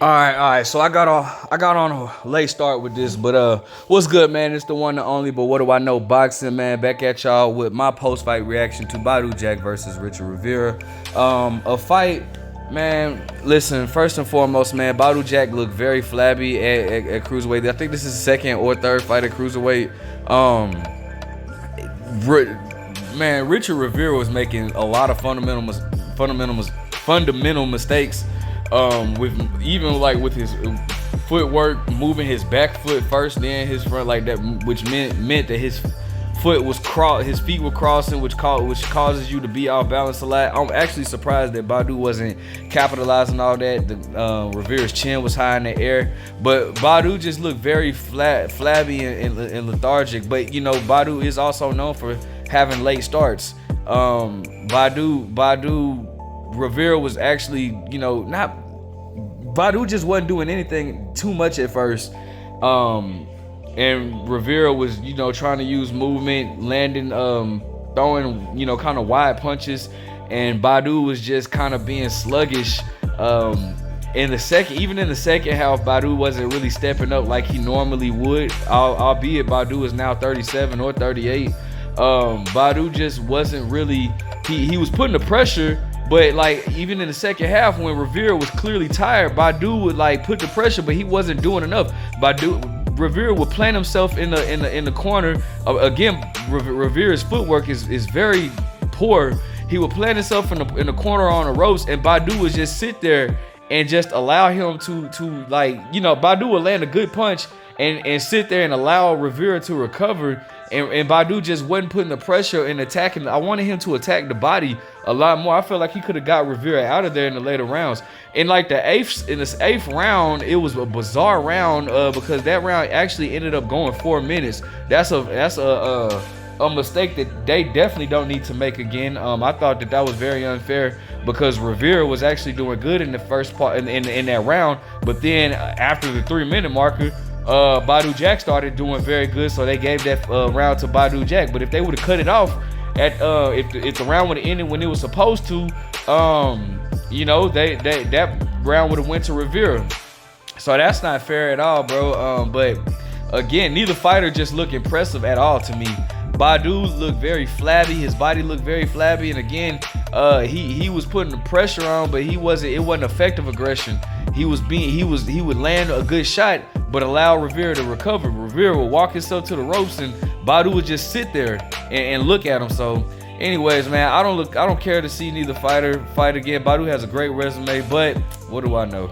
All right. So I got on a late start with this, but what's good, man? It's the one and only. But what do I know? Boxing, man. Back at y'all with my post-fight reaction to Badou Jack versus Richard Rivera. A fight, man. Listen, first and foremost, man. Badou Jack looked very flabby at cruiserweight. I think this is his second or third fight at cruiserweight. Man, Richard Rivera was making a lot of fundamental mistakes. With even like with his footwork, moving his back foot first, then his front like that, which meant that his feet were crossing, which causes you to be off balance a lot. I'm actually surprised that Badou wasn't capitalizing all that. Rivera's chin was high in the air, but Badou just looked very flabby and lethargic. But you know, Badou is also known for having late starts. Rivera was actually, Badou just wasn't doing anything too much at first. And Rivera was, trying to use movement, landing, throwing, kind of wide punches. And Badou was just kind of being sluggish. In the second half, Badou wasn't really stepping up like he normally would, albeit Badou is now 37 or 38. Badou just wasn't really, he was putting the pressure. But like even in the second half, when Rivera was clearly tired, Badou would like put the pressure, but he wasn't doing enough. Rivera would plant himself in the corner. Again, Rivera's footwork is very poor. He would plant himself in the corner on the ropes, and Badou would just sit there and just allow him to Badou would land a good punch and sit there and allow Rivera to recover. And Badou just wasn't putting the pressure and attacking. I wanted him to attack the body a lot more. I feel like he could have got Rivera out of there in the later rounds. In the eighth round, it was a bizarre round because that round actually ended up going 4 minutes. That's a mistake that they definitely don't need to make again. I thought that was very unfair because Rivera was actually doing good in the first part in that round, but then after the 3-minute marker, Badou Jack started doing very good, so they gave that round to Badou Jack. But if they would have cut it off at if the round would have ended when it was supposed to, that round would have went to Rivera. So that's not fair at all, bro. But again, neither fighter just looked impressive at all to me. Badou looked very flabby. His body looked very flabby, and again, he was putting the pressure on, but it wasn't effective aggression. He would land a good shot, but allow Rivera to recover. Rivera would walk himself to the ropes, and Badou would just sit there and look at him. So, anyways, man, I don't care to see neither fighter fight again. Badou has a great resume, but what do I know?